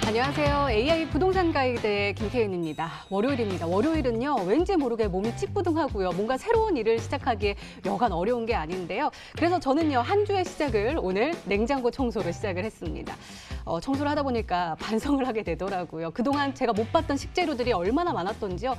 안녕하세요. AI 부동산 가이드의 김태윤입니다. 월요일입니다. 월요일은요, 왠지 모르게 몸이 찌뿌둥하고요. 뭔가 새로운 일을 시작하기에 여간 어려운 게 아닌데요. 그래서 저는요, 한 주의 시작을 오늘 냉장고 청소로 시작을 했습니다. 청소를 하다 보니까 반성을 하게 되더라고요. 그동안 제가 못 봤던 식재료들이 얼마나 많았던지요.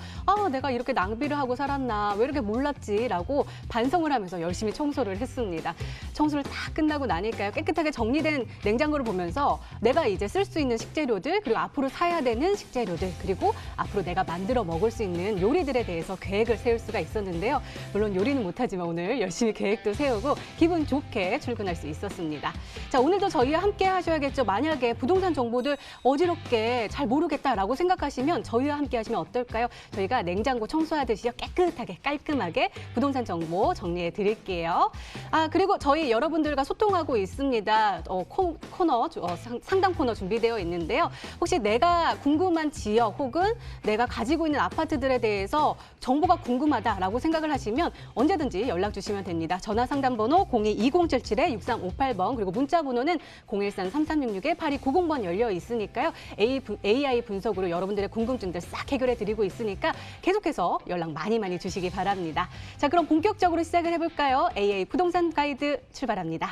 내가 이렇게 낭비를 하고 살았나, 왜 이렇게 몰랐지라고 반성을 하면서 열심히 청소를 했습니다. 청소를 다 끝나고 나니까요, 깨끗하게 정리된 냉장고를 보면서 내가 이제 쓸 수 있는 식재료들, 그리고 앞으로 사야 되는 식재료들, 그리고 앞으로 내가 만들어 먹을 수 있는 요리들에 대해서 계획을 세울 수가 있었는데요. 물론 요리는 못하지만 오늘 열심히 계획도 세우고 기분 좋게 출근할 수 있었습니다. 자, 오늘도 저희와 함께 하셔야겠죠. 만약에 부동산 정보들 어지럽게 잘 모르겠다라고 생각하시면 저희와 함께 하시면 어떨까요? 저희가 냉장고 청소하듯이요, 깨끗하게 깔끔하게 부동산 정보 정리해 드릴게요. 그리고 저희 여러분들과 소통하고 있습니다. 코너, 상담 코너 준비되어 있는데요. 혹시 내가 궁금한 지역 혹은 내가 가지고 있는 아파트들에 대해서 정보가 궁금하다라고 생각을 하시면 언제든지 연락 주시면 됩니다. 전화 상담 번호 02-2077-6358번, 그리고 문자 번호는 013-3366-8290번 열려 있으니까요. AI 분석으로 여러분들의 궁금증들 싹 해결해 드리고 있으니까 계속해서 연락 많이 주시기 바랍니다. 자, 그럼 본격적으로 시작을 해볼까요? AI 부동산 가이드 출발합니다.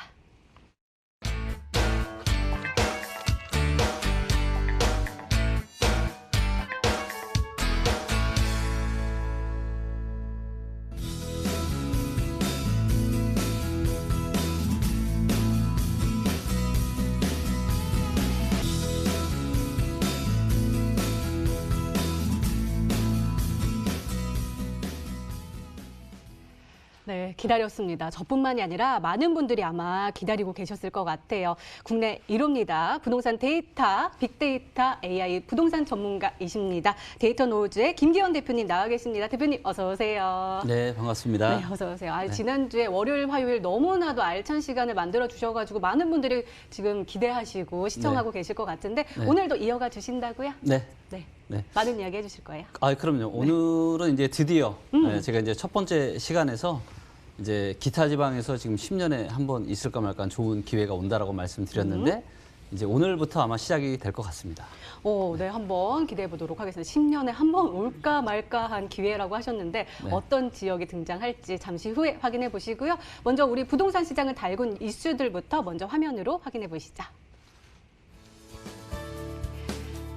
네, 기다렸습니다. 저뿐만이 아니라 많은 분들이 아마 기다리고 계셨을 것 같아요. 국내 1호입니다. 부동산 데이터, 빅데이터 AI 부동산 전문가이십니다. 데이터 노우즈의 김기현 대표님 나와 계십니다. 대표님 어서 오세요. 네, 반갑습니다. 네, 어서 오세요. 네. 지난주에 월요일, 화요일 너무나도 알찬 시간을 만들어 주셔가지고 많은 분들이 지금 기대하시고 시청하고 계실 것 같은데 오늘도 이어가 주신다고요? 네. 네. 많은 이야기 해주실 거예요. 그럼요. 오늘은 이제 드디어 제가 이제 첫 번째 시간에서 이제 기타 지방에서 지금 10년에 한 번 있을까 말까 좋은 기회가 온다라고 말씀드렸는데 이제 오늘부터 아마 시작이 될 것 같습니다. 네, 한번 기대해 보도록 하겠습니다. 10년에 한 번 올까 말까 한 기회라고 하셨는데 어떤 지역이 등장할지 잠시 후에 확인해 보시고요. 먼저 우리 부동산 시장을 달군 이슈들부터 먼저 화면으로 확인해 보시죠.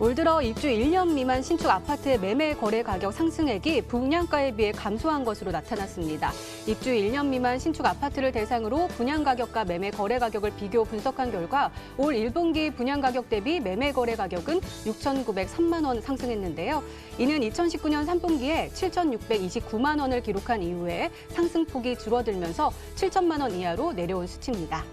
올 들어 입주 1년 미만 신축 아파트의 매매 거래 가격 상승액이 분양가에 비해 감소한 것으로 나타났습니다. 입주 1년 미만 신축 아파트를 대상으로 분양 가격과 매매 거래 가격을 비교 분석한 결과 올 1분기 분양 가격 대비 매매 거래 가격은 6,903만 원 상승했는데요. 이는 2019년 3분기에 7,629만 원을 기록한 이후에 상승폭이 줄어들면서 7천만 원 이하로 내려온 수치입니다.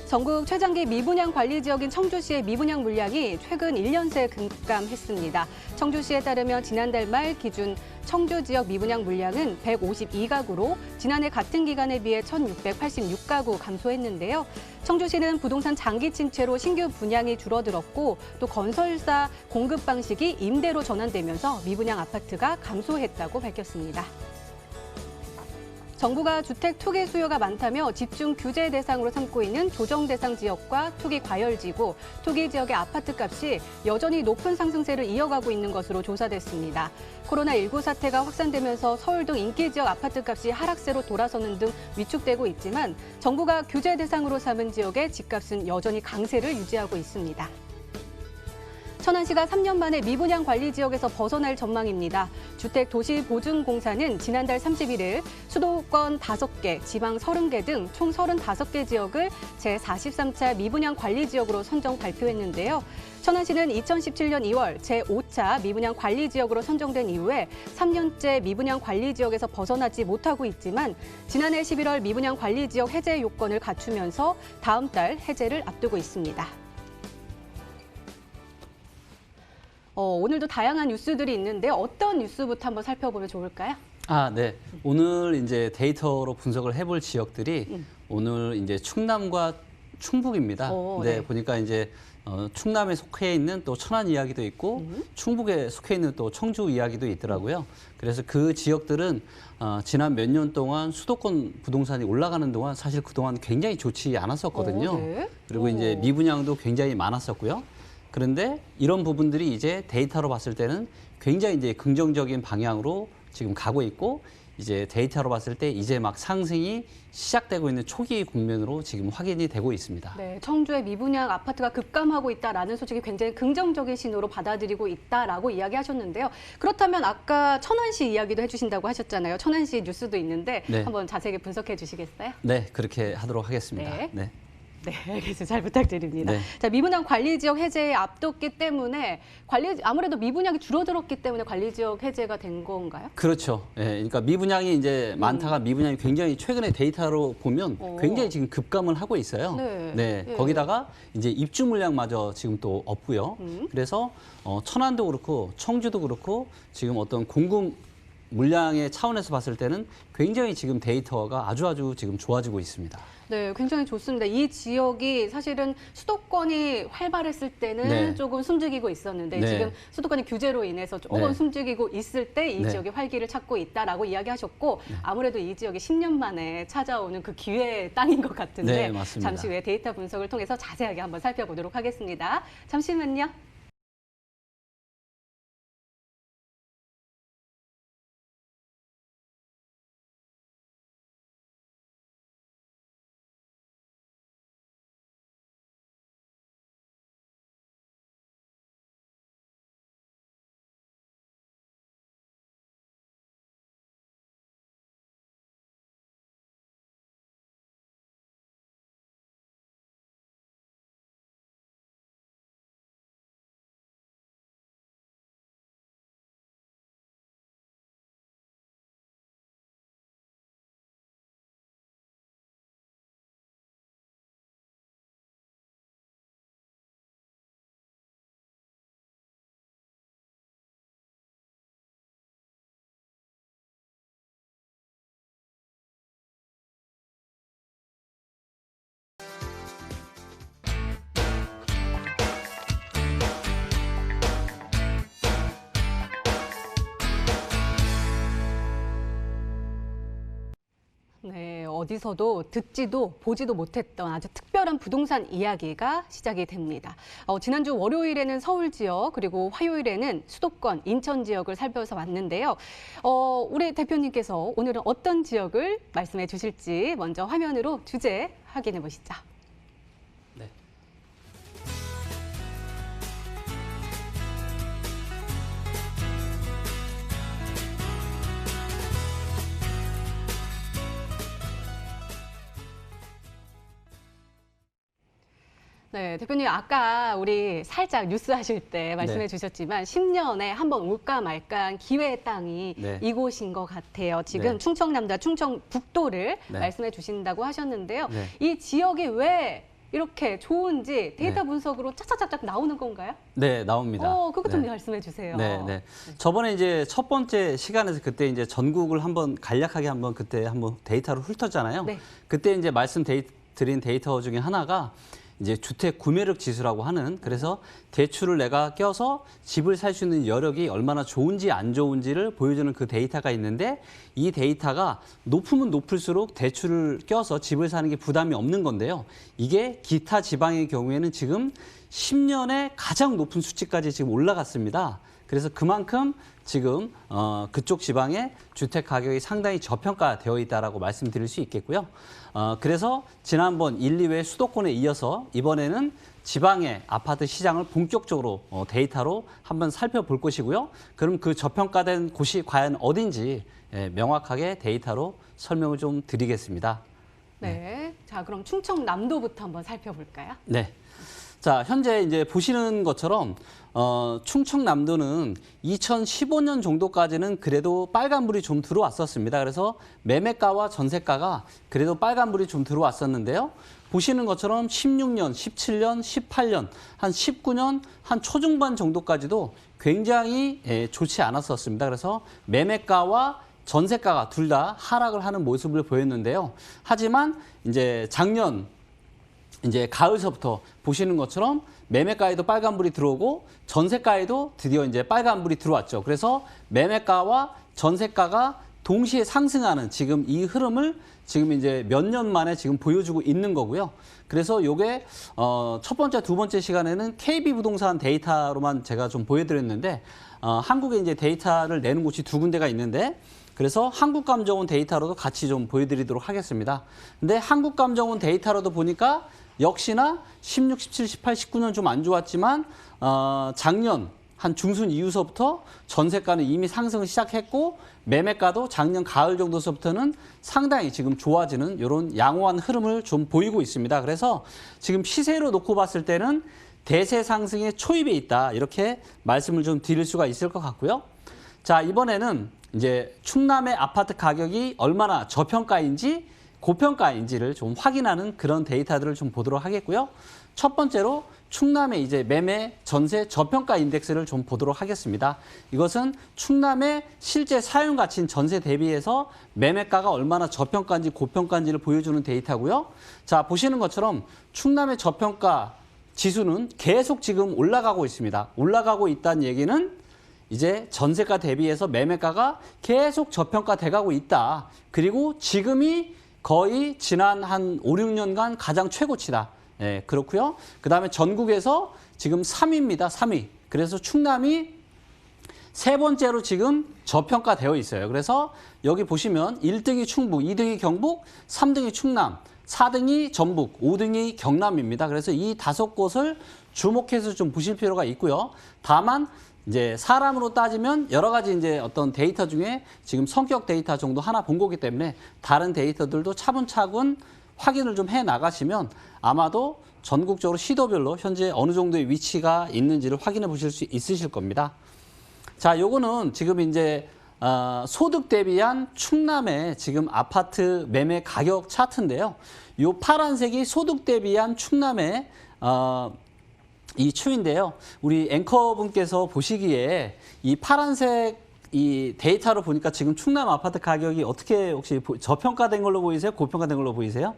전국 최장기 미분양 관리 지역인 청주시의 미분양 물량이 최근 1년 새 급감했습니다. 청주시에 따르면 지난달 말 기준 청주 지역 미분양 물량은 152가구로 지난해 같은 기간에 비해 1,686가구 감소했는데요. 청주시는 부동산 장기 침체로 신규 분양이 줄어들었고 또 건설사 공급 방식이 임대로 전환되면서 미분양 아파트가 감소했다고 밝혔습니다. 정부가 주택 투기 수요가 많다며 집중 규제 대상으로 삼고 있는 조정 대상 지역과 투기 과열지구, 투기 지역의 아파트 값이 여전히 높은 상승세를 이어가고 있는 것으로 조사됐습니다. 코로나19 사태가 확산되면서 서울 등 인기 지역 아파트 값이 하락세로 돌아서는 등 위축되고 있지만 정부가 규제 대상으로 삼은 지역의 집값은 여전히 강세를 유지하고 있습니다. 천안시가 3년 만에 미분양 관리 지역에서 벗어날 전망입니다. 주택도시보증공사는 지난달 31일 수도권 5개, 지방 30개 등 총 35개 지역을 제43차 미분양 관리 지역으로 선정 발표했는데요. 천안시는 2017년 2월 제5차 미분양 관리 지역으로 선정된 이후에 3년째 미분양 관리 지역에서 벗어나지 못하고 있지만 지난해 11월 미분양 관리 지역 해제 요건을 갖추면서 다음 달 해제를 앞두고 있습니다. 오늘도 다양한 뉴스들이 있는데 어떤 뉴스부터 한번 살펴보면 좋을까요? 네. 오늘 이제 데이터로 분석을 해볼 지역들이 오늘 이제 충남과 충북입니다. 네. 보니까 이제 충남에 속해 있는 또 천안 이야기도 있고 충북에 속해 있는 또 청주 이야기도 있더라고요. 그래서 그 지역들은 지난 몇 년 동안 수도권 부동산이 올라가는 동안 사실 그동안 굉장히 좋지 않았었거든요. 네. 그리고 이제 미분양도 굉장히 많았었고요. 그런데 이런 부분들이 이제 데이터로 봤을 때는 굉장히 이제 긍정적인 방향으로 지금 가고 있고 이제 데이터로 봤을 때 이제 막 상승이 시작되고 있는 초기 국면으로 지금 확인이 되고 있습니다. 네, 청주의 미분양 아파트가 급감하고 있다라는 소식이 굉장히 긍정적인 신호로 받아들이고 있다라고 이야기하셨는데요. 그렇다면 아까 천안시 이야기도 해주신다고 하셨잖아요. 천안시 뉴스도 있는데 네. 한번 자세히 분석해 주시겠어요? 네, 그렇게 하도록 하겠습니다. 네. 네. 네, 알겠습니다. 잘 부탁드립니다. 네. 자, 미분양 관리 지역 해제에 앞뒀기 때문에 아무래도 미분양이 줄어들었기 때문에 관리 지역 해제가 된 건가요? 그렇죠. 예, 그러니까 미분양이 이제 많다가 미분양이 굉장히 최근에 데이터로 보면 굉장히 지금 급감을 하고 있어요. 네. 예. 거기다가 이제 입주 물량마저 지금 또 없고요. 그래서 천안도 그렇고 청주도 그렇고 지금 어떤 공급 물량의 차원에서 봤을 때는 굉장히 지금 데이터가 아주 지금 좋아지고 있습니다. 네, 굉장히 좋습니다. 이 지역이 사실은 수도권이 활발했을 때는 네. 조금 숨죽이고 있었는데 네. 지금 수도권이 규제로 인해서 조금 네. 숨죽이고 있을 때 이 네. 지역이 활기를 찾고 있다라고 이야기하셨고 아무래도 이 지역이 10년 만에 찾아오는 그 기회의 땅인 것 같은데 네, 맞습니다. 잠시 후에 데이터 분석을 통해서 자세하게 한번 살펴보도록 하겠습니다. 잠시만요. 네, 어디서도 듣지도 보지도 못했던 아주 특별한 부동산 이야기가 시작이 됩니다. 지난주 월요일에는 서울 지역 그리고 화요일에는 수도권, 인천 지역을 살펴서 왔는데요. 우리 대표님께서 오늘은 어떤 지역을 말씀해 주실지 먼저 화면으로 주제 확인해 보시죠. 네. 네, 대표님 아까 우리 살짝 뉴스 하실 때 말씀해 네. 주셨지만 10년에 한 번 올까 말까한 기회의 땅이 네. 이곳인 것 같아요. 지금 네. 충청남도, 충청북도를 네. 말씀해 주신다고 하셨는데요. 네. 이 지역이 왜 이렇게 좋은지 데이터 네. 분석으로 짝짝짝짝 나오는 건가요? 네, 나옵니다. 그것 좀 네. 말씀해 주세요. 네. 저번에 이제 첫 번째 시간에서 그때 이제 전국을 한번 간략하게 한번 그때 한번 데이터를 훑었잖아요. 네. 그때 이제 드린 데이터 중에 하나가 이제 주택 구매력 지수라고 하는 그래서 대출을 내가 껴서 집을 살 수 있는 여력이 얼마나 좋은지 안 좋은지를 보여주는 그 데이터가 있는데 이 데이터가 높으면 높을수록 대출을 껴서 집을 사는 게 부담이 없는 건데요. 이게 기타 지방의 경우에는 지금 10년에 가장 높은 수치까지 지금 올라갔습니다. 그래서 그만큼 지금 그쪽 지방의 주택 가격이 상당히 저평가되어 있다라고 말씀드릴 수 있겠고요. 그래서 지난번 1, 2회 수도권에 이어서 이번에는 지방의 아파트 시장을 본격적으로 데이터로 한번 살펴볼 것이고요. 그럼 그 저평가된 곳이 과연 어딘지 명확하게 데이터로 설명을 좀 드리겠습니다. 네. 자, 그럼 충청남도부터 한번 살펴볼까요? 네. 자, 현재 이제 보시는 것처럼 충청남도는 2015년 정도까지는 그래도 빨간불이 좀 들어왔었습니다. 그래서 매매가와 전세가가 그래도 빨간불이 좀 들어왔었는데요. 보시는 것처럼 16년, 17년, 18년, 한 19년, 한 초중반 정도까지도 굉장히 좋지 않았었습니다. 그래서 매매가와 전세가가 둘 다 하락을 하는 모습을 보였는데요. 하지만 이제 작년 이제 가을서부터 보시는 것처럼 매매가에도 빨간불이 들어오고 전세가에도 드디어 이제 빨간불이 들어왔죠. 그래서 매매가와 전세가가 동시에 상승하는 지금 이 흐름을 지금 이제 몇 년 만에 지금 보여주고 있는 거고요. 그래서 요게 첫 번째, 두 번째 시간에는 KB부동산 데이터로만 제가 좀 보여드렸는데 한국에 이제 데이터를 내는 곳이 두 군데가 있는데 그래서 한국감정원 데이터로도 같이 좀 보여드리도록 하겠습니다. 근데 한국감정원 데이터로도 보니까 역시나 16, 17, 18, 19년 좀 안 좋았지만 작년 한 중순 이후서부터 전세가는 이미 상승을 시작했고 매매가도 작년 가을 정도서부터는 상당히 지금 좋아지는 이런 양호한 흐름을 좀 보이고 있습니다. 그래서 지금 시세로 놓고 봤을 때는 대세 상승의 초입에 있다 이렇게 말씀을 좀 드릴 수가 있을 것 같고요. 자, 이번에는 이제 충남의 아파트 가격이 얼마나 저평가인지 고평가인지를 좀 확인하는 그런 데이터들을 좀 보도록 하겠고요. 첫 번째로 충남의 이제 매매 전세 저평가 인덱스를 좀 보도록 하겠습니다. 이것은 충남의 실제 사용 가치인 전세 대비해서 매매가가 얼마나 저평가인지 고평가인지를 보여주는 데이터고요. 자, 보시는 것처럼 충남의 저평가 지수는 계속 지금 올라가고 있습니다. 올라가고 있다는 얘기는 이제 전세가 대비해서 매매가가 계속 저평가돼 가고 있다. 그리고 지금이 거의 지난 한 5, 6년간 가장 최고치다. 네, 그렇고요. 그다음에 전국에서 지금 3위입니다. 3위. 그래서 충남이 세 번째로 지금 저평가되어 있어요. 그래서 여기 보시면 1등이 충북, 2등이 경북, 3등이 충남, 4등이 전북, 5등이 경남입니다. 그래서 이 5곳을 주목해서 좀 보실 필요가 있고요. 다만 이제 사람으로 따지면 여러 가지 이제 어떤 데이터 중에 지금 성격 데이터 정도 하나 본 거기 때문에 다른 데이터들도 차분차분 확인을 좀 해 나가시면 아마도 전국적으로 시도별로 현재 어느 정도의 위치가 있는지를 확인해 보실 수 있으실 겁니다. 자, 요거는 지금 이제 소득 대비한 충남의 지금 아파트 매매 가격 차트인데요. 요 파란색이 소득 대비한 충남의 이 추인데요. 우리 앵커분께서 보시기에 이 파란색 이 데이터로 보니까 지금 충남 아파트 가격이 어떻게 혹시 저평가된 걸로 보이세요? 고평가된 걸로 보이세요?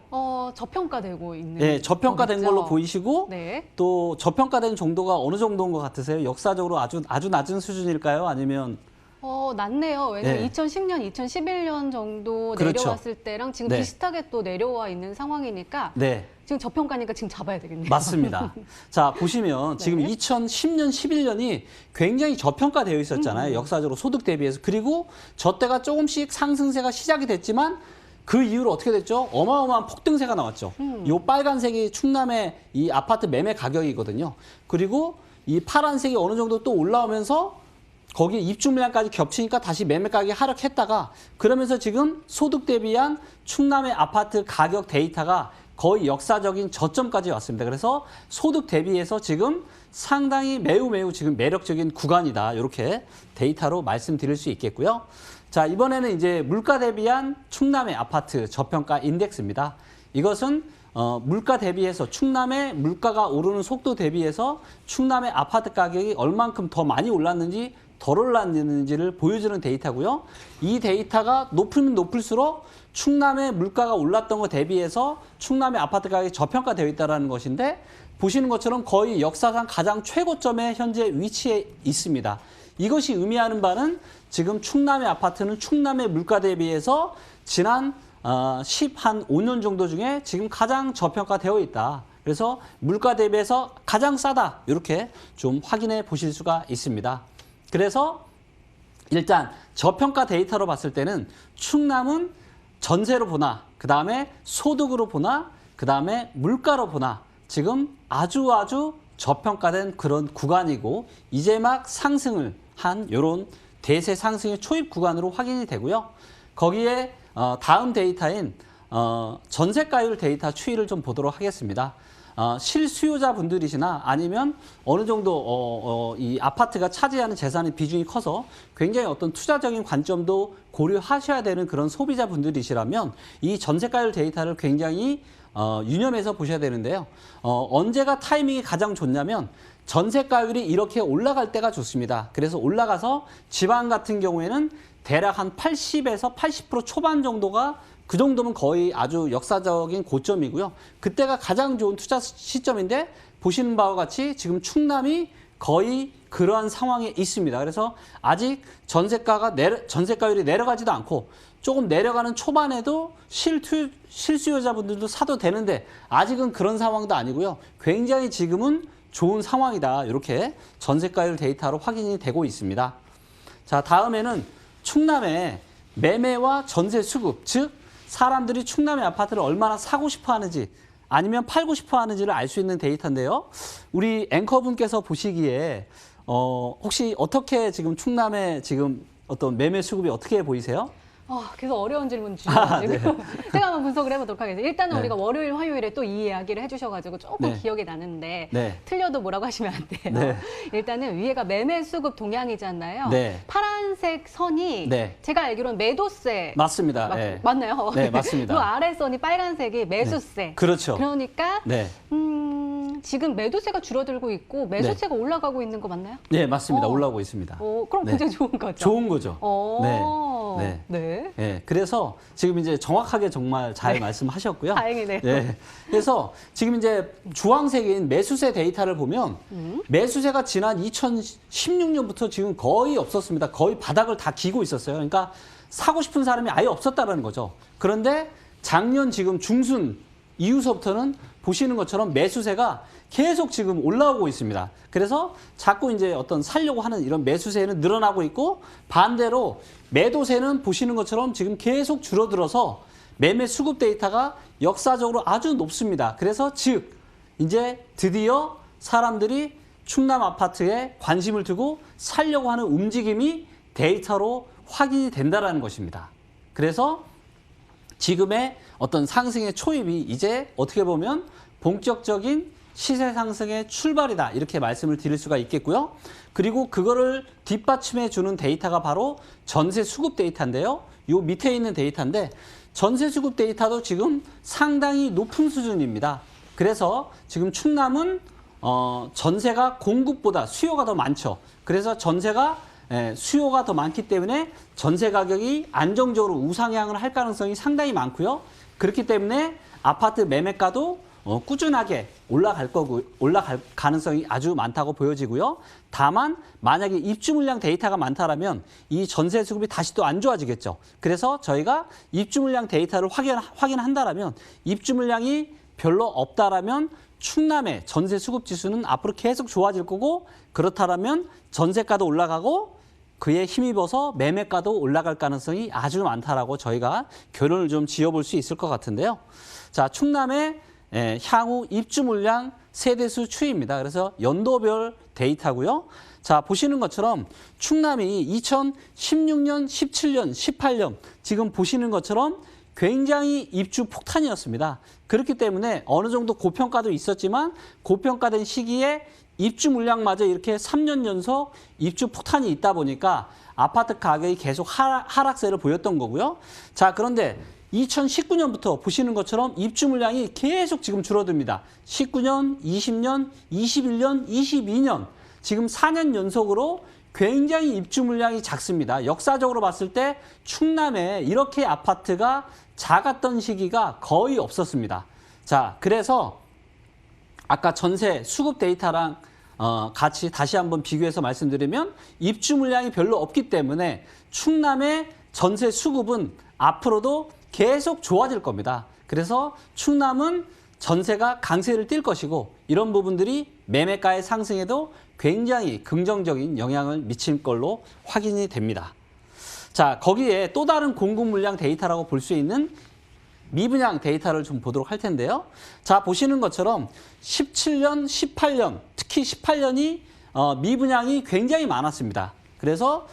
저평가되고 있는. 네, 저평가된 거겠죠? 걸로 보이시고 네. 또 저평가된 정도가 어느 정도인 것 같으세요? 역사적으로 아주 낮은 수준일까요? 아니면 낮네요. 왜냐면 네. 2010년, 2011년 정도 그렇죠. 내려왔을 때랑 지금 네. 비슷하게 또 내려와 있는 상황이니까 네. 지금 저평가니까 지금 잡아야 되겠네요. 맞습니다. 자, 보시면 지금 네. 2010년, 11년이 굉장히 저평가되어 있었잖아요. 역사적으로 소득 대비해서. 그리고 저 때가 조금씩 상승세가 시작이 됐지만 그 이후로 어떻게 됐죠? 어마어마한 폭등세가 나왔죠. 이 빨간색이 충남의 이 아파트 매매 가격이거든요. 그리고 이 파란색이 어느 정도 또 올라오면서 거기에 입주 물량까지 겹치니까 다시 매매 가격이 하락했다가 그러면서 지금 소득 대비한 충남의 아파트 가격 데이터가 거의 역사적인 저점까지 왔습니다. 그래서 소득 대비해서 지금 상당히 매우 지금 매력적인 구간이다. 이렇게 데이터로 말씀드릴 수 있겠고요. 자, 이번에는 이제 물가 대비한 충남의 아파트 저평가 인덱스입니다. 이것은 물가 대비해서 충남의 물가가 오르는 속도 대비해서 충남의 아파트 가격이 얼만큼 더 많이 올랐는지 덜 올랐는지를 보여주는 데이터고요. 이 데이터가 높으면 높을수록 충남의 물가가 올랐던 것 대비해서 충남의 아파트 가격이 저평가되어 있다는 것인데 보시는 것처럼 거의 역사상 가장 최고점에 현재 위치해 있습니다. 이것이 의미하는 바는 지금 충남의 아파트는 충남의 물가 대비해서 지난 5년 정도 중에 지금 가장 저평가되어 있다. 그래서 물가 대비해서 가장 싸다. 이렇게 좀 확인해 보실 수가 있습니다. 그래서 일단 저평가 데이터로 봤을 때는 충남은 전세로 보나, 그 다음에 소득으로 보나, 그 다음에 물가로 보나 지금 아주 저평가된 그런 구간이고 이제 막 상승을 한 이런 대세 상승의 초입 구간으로 확인이 되고요. 거기에 다음 데이터인 전세가율 데이터 추이를 좀 보도록 하겠습니다. 실수요자 분들이시나 아니면 어느 정도 이 아파트가 차지하는 재산의 비중이 커서 굉장히 어떤 투자적인 관점도 고려하셔야 되는 그런 소비자 분들이시라면 이 전세가율 데이터를 굉장히 유념해서 보셔야 되는데요. 언제가 타이밍이 가장 좋냐면 전세가율이 이렇게 올라갈 때가 좋습니다. 그래서 올라가서 지방 같은 경우에는 대략 한 80에서 80% 초반 정도가 그 정도면 거의 아주 역사적인 고점이고요. 그때가 가장 좋은 투자 시점인데 보시는 바와 같이 지금 충남이 거의 그러한 상황에 있습니다. 그래서 아직 전세가율이 내려가지도 않고 조금 내려가는 초반에도 실수요자분들도 사도 되는데 아직은 그런 상황도 아니고요. 굉장히 지금은 좋은 상황이다. 이렇게 전세가율 데이터로 확인이 되고 있습니다. 자, 다음에는 충남의 매매와 전세 수급, 즉 사람들이 충남의 아파트를 얼마나 사고 싶어 하는지 아니면 팔고 싶어 하는지를 알 수 있는 데이터인데요. 우리 앵커분께서 보시기에 혹시 어떻게 지금 충남의 지금 어떤 매매 수급이 어떻게 보이세요? 계속 어려운 질문 주셔가지고 네. 제가 한번 분석을 해보도록 하겠습니다. 일단은 네. 우리가 월요일, 화요일에 또 이 이야기를 해주셔가지고 조금 네. 기억이 나는데 네. 틀려도 뭐라고 하시면 안 돼요. 네. 일단은 위에가 매매 수급 동향이잖아요. 네. 파란색 선이 네. 제가 알기로는 매도세 맞습니다. 네. 맞나요? 네, 맞습니다. 그 아래 선이 빨간색이 매수세. 네. 그렇죠. 그러니까 네. 지금 매도세가 줄어들고 있고 매수세가 올라가고 있는 거 맞나요? 네, 맞습니다. 올라오고 있습니다. 그럼 네. 굉장히 좋은 거죠. 좋은 거죠. 네. 네. 네. 그래서 지금 이제 정확하게 정말 잘 말씀하셨고요. 다행이네요. 네. 그래서 지금 이제 주황색인 매수세 데이터를 보면 매수세가 지난 2016년부터 지금 거의 없었습니다. 거의 바닥을 다 기고 있었어요. 그러니까 사고 싶은 사람이 아예 없었다는 거죠. 그런데 작년 지금 중순 이후서부터는 보시는 것처럼 매수세가 계속 지금 올라오고 있습니다. 그래서 자꾸 이제 어떤 살려고 하는 이런 매수세는 늘어나고 있고 반대로 매도세는 보시는 것처럼 지금 계속 줄어들어서 매매 수급 데이터가 역사적으로 아주 높습니다. 그래서 즉 이제 드디어 사람들이 충남 아파트에 관심을 두고 살려고 하는 움직임이 데이터로 확인이 된다는 것입니다. 그래서 지금의 어떤 상승의 초입이 이제 어떻게 보면 본격적인 시세 상승의 출발이다. 이렇게 말씀을 드릴 수가 있겠고요. 그리고 그거를 뒷받침해 주는 데이터가 바로 전세 수급 데이터인데요. 요 밑에 있는 데이터인데 전세 수급 데이터도 지금 상당히 높은 수준입니다. 그래서 지금 충남은 전세가 공급보다 수요가 더 많죠. 그래서 수요가 더 많기 때문에 전세 가격이 안정적으로 우상향을 할 가능성이 상당히 많고요. 그렇기 때문에 아파트 매매가도 꾸준하게 올라갈 가능성이 아주 많다고 보여지고요. 다만 만약에 입주 물량 데이터가 많다라면 이 전세 수급이 다시 또 안 좋아지겠죠. 그래서 저희가 입주 물량 데이터를 확인한다라면 입주 물량이 별로 없다라면 충남의 전세 수급 지수는 앞으로 계속 좋아질 거고 그렇다라면 전세가도 올라가고 그에 힘입어서 매매가도 올라갈 가능성이 아주 많다라고 저희가 결론을 좀 지어볼 수 있을 것 같은데요. 자, 충남의 향후 입주 물량 세대수 추이입니다. 그래서 연도별 데이터고요. 자, 보시는 것처럼 충남이 2016년, 17년, 18년 지금 보시는 것처럼 굉장히 입주 폭탄이었습니다. 그렇기 때문에 어느 정도 고평가도 있었지만 고평가된 시기에 입주 물량마저 이렇게 3년 연속 입주 폭탄이 있다 보니까 아파트 가격이 계속 하락세를 보였던 거고요. 자, 그런데 2019년부터 보시는 것처럼 입주 물량이 계속 지금 줄어듭니다. 19년, 20년, 21년, 22년 지금 4년 연속으로 굉장히 입주 물량이 작습니다. 역사적으로 봤을 때 충남에 이렇게 아파트가 작았던 시기가 거의 없었습니다. 자, 그래서 아까 전세 수급 데이터랑 같이 다시 한번 비교해서 말씀드리면 입주 물량이 별로 없기 때문에 충남의 전세 수급은 앞으로도 계속 좋아질 겁니다. 그래서 충남은 전세가 강세를 띌 것이고 이런 부분들이 매매가의 상승에도 굉장히 긍정적인 영향을 미칠 걸로 확인이 됩니다. 자, 거기에 또 다른 공급 물량 데이터라고 볼 수 있는 미분양 데이터를 좀 보도록 할 텐데요. 자, 보시는 것처럼 17년, 18년, 특히 18년이 미분양이 굉장히 많았습니다. 그래서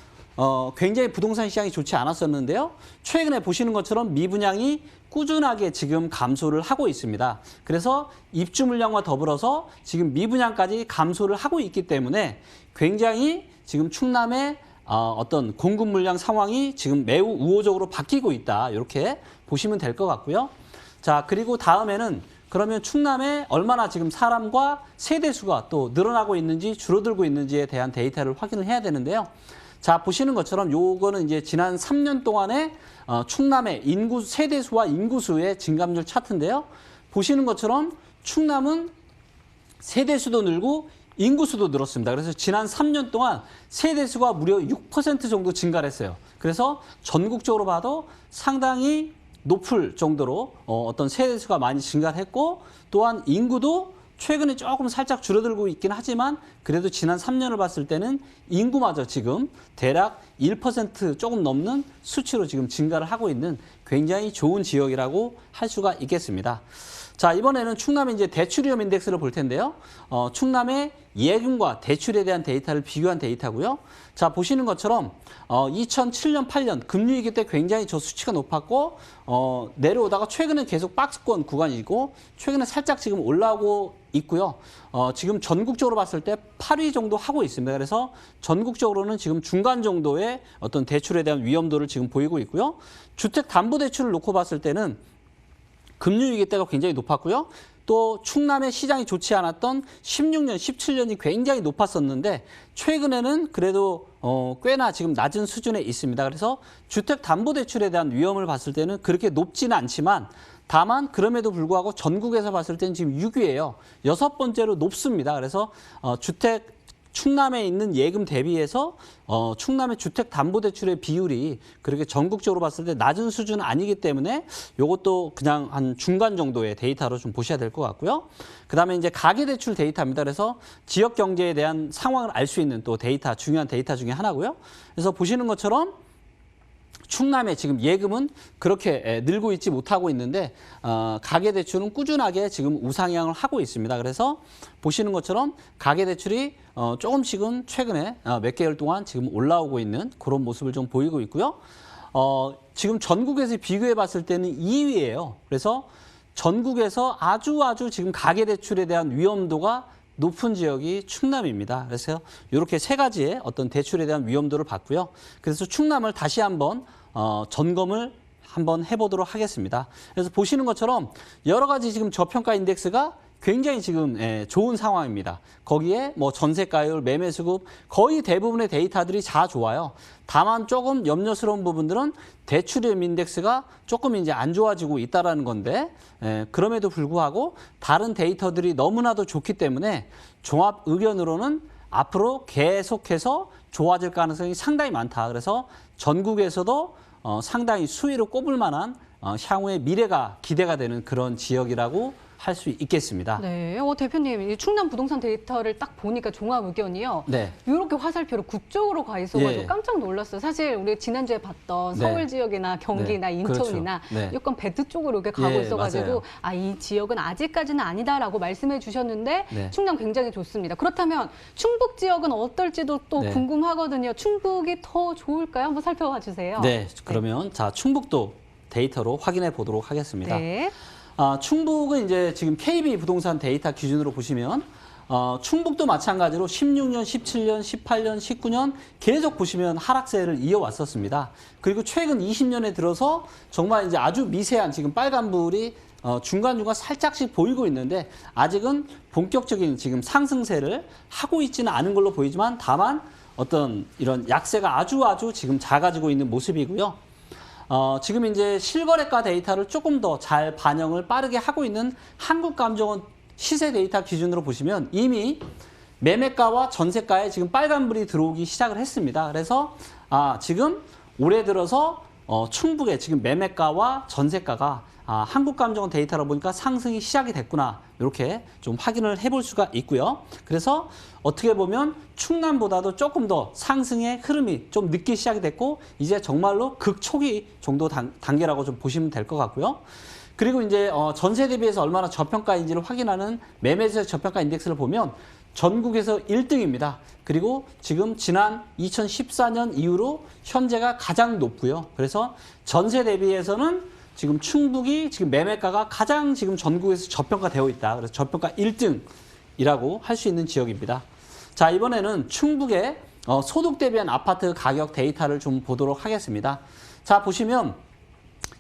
굉장히 부동산 시장이 좋지 않았었는데요. 최근에 보시는 것처럼 미분양이 꾸준하게 지금 감소를 하고 있습니다. 그래서 입주 물량과 더불어서 지금 미분양까지 감소를 하고 있기 때문에 굉장히 지금 충남의 어떤 공급 물량 상황이 지금 매우 우호적으로 바뀌고 있다. 이렇게 보시면 될 것 같고요. 자, 그리고 다음에는 그러면 충남에 얼마나 지금 사람과 세대 수가 또 늘어나고 있는지 줄어들고 있는지에 대한 데이터를 확인을 해야 되는데요. 자, 보시는 것처럼 요거는 이제 지난 3년 동안의 충남의 세대수와 인구수의 증감률 차트인데요. 보시는 것처럼 충남은 세대수도 늘고 인구수도 늘었습니다. 그래서 지난 3년 동안 세대수가 무려 6% 정도 증가를 했어요. 그래서 전국적으로 봐도 상당히 높을 정도로 어떤 세대수가 많이 증가를 했고 또한 인구도 최근에 조금 살짝 줄어들고 있긴 하지만 그래도 지난 3년을 봤을 때는 인구마저 지금 대략 1% 조금 넘는 수치로 지금 증가를 하고 있는 굉장히 좋은 지역이라고 할 수가 있겠습니다. 자, 이번에는 충남의 이제 대출 위험 인덱스를 볼 텐데요. 충남의 예금과 대출에 대한 데이터를 비교한 데이터고요. 자, 보시는 것처럼 2007년, 8년 금융위기 때 굉장히 저 수치가 높았고 내려오다가 최근에 계속 박스권 구간이고 최근에 살짝 지금 올라오고 있고요. 지금 전국적으로 봤을 때 8위 정도 하고 있습니다. 그래서 전국적으로는 지금 중간 정도의 어떤 대출에 대한 위험도를 지금 보이고 있고요. 주택담보대출을 놓고 봤을 때는 금융위기 때가 굉장히 높았고요. 또 충남의 시장이 좋지 않았던 16년, 17년이 굉장히 높았었는데 최근에는 그래도 꽤나 지금 낮은 수준에 있습니다. 그래서 주택담보대출에 대한 위험을 봤을 때는 그렇게 높지는 않지만 다만 그럼에도 불구하고 전국에서 봤을 때는 지금 6위예요. 6번째로 높습니다. 그래서 충남에 있는 예금 대비해서 충남의 주택담보대출의 비율이 그렇게 전국적으로 봤을 때 낮은 수준은 아니기 때문에 이것도 그냥 한 중간 정도의 데이터로 좀 보셔야 될 것 같고요. 그다음에 이제 가계대출 데이터입니다. 그래서 지역 경제에 대한 상황을 알 수 있는 또 데이터, 중요한 데이터 중에 하나고요. 그래서 보시는 것처럼 충남의 지금 예금은 그렇게 늘고 있지 못하고 있는데 가계대출은 꾸준하게 지금 우상향을 하고 있습니다. 그래서 보시는 것처럼 가계대출이 조금씩은 최근에 몇 개월 동안 지금 올라오고 있는 그런 모습을 좀 보이고 있고요. 지금 전국에서 비교해 봤을 때는 2위예요. 그래서 전국에서 아주 지금 가계대출에 대한 위험도가 높은 지역이 충남입니다. 그래서 이렇게 세 가지의 어떤 대출에 대한 위험도를 봤고요. 그래서 충남을 다시 한번 점검을 한번 해보도록 하겠습니다. 그래서 보시는 것처럼 여러 가지 지금 저평가 인덱스가 굉장히 지금 좋은 상황입니다. 거기에 뭐 전세가율, 매매수급 거의 대부분의 데이터들이 다 좋아요. 다만 조금 염려스러운 부분들은 대출위험 인덱스가 조금 이제 안 좋아지고 있다라는 건데 그럼에도 불구하고 다른 데이터들이 너무나도 좋기 때문에 종합 의견으로는 앞으로 계속해서 좋아질 가능성이 상당히 많다. 그래서 전국에서도 상당히 수위로 꼽을 만한 향후의 미래가 기대가 되는 그런 지역이라고 할 수 있겠습니다. 네, 대표님, 이 충남 부동산 데이터를 딱 보니까 종합 의견이요. 네. 이렇게 화살표로 그쪽으로 가 있어가지고 예. 깜짝 놀랐어요. 사실 우리 지난주에 봤던 네. 서울 지역이나 경기나 네. 인천이나 그렇죠. 네. 약간 배트 쪽으로 이렇게 가고 예, 있어가지고 맞아요. 이 지역은 아직까지는 아니다라고 말씀해 주셨는데 네. 충남 굉장히 좋습니다. 그렇다면 충북 지역은 어떨지도 또 네. 궁금하거든요. 충북이 더 좋을까요? 한번 살펴봐 주세요. 네, 그러면 자 충북도 데이터로 확인해 보도록 하겠습니다. 네. 충북은 이제 지금 KB 부동산 데이터 기준으로 보시면 충북도 마찬가지로 16년, 17년, 18년, 19년 계속 보시면 하락세를 이어왔었습니다. 그리고 최근 20년에 들어서 정말 이제 아주 미세한 지금 빨간불이 중간중간 살짝씩 보이고 있는데 아직은 본격적인 지금 상승세를 하고 있지는 않은 걸로 보이지만 다만 어떤 이런 약세가 아주 지금 작아지고 있는 모습이고요. 지금 이제 실거래가 데이터를 조금 더 잘 반영을 빠르게 하고 있는 한국감정원 시세 데이터 기준으로 보시면 이미 매매가와 전세가에 지금 빨간불이 들어오기 시작을 했습니다. 그래서 지금 올해 들어서 충북의 지금 매매가와 전세가가 한국감정원 데이터로 보니까 상승이 시작이 됐구나. 이렇게 좀 확인을 해볼 수가 있고요. 그래서 어떻게 보면 충남보다도 조금 더 상승의 흐름이 좀 늦게 시작이 됐고 이제 정말로 극초기 정도 단계라고 좀 보시면 될 것 같고요. 그리고 이제 전세 대비해서 얼마나 저평가인지를 확인하는 매매세 저평가 인덱스를 보면 전국에서 1등입니다. 그리고 지금 지난 2014년 이후로 현재가 가장 높고요. 그래서 전세 대비해서는 지금 충북이 지금 매매가가 가장 지금 전국에서 저평가되어 있다. 그래서 저평가 1등이라고 할 수 있는 지역입니다. 자, 이번에는 충북의 소득 대비한 아파트 가격 데이터를 좀 보도록 하겠습니다. 자, 보시면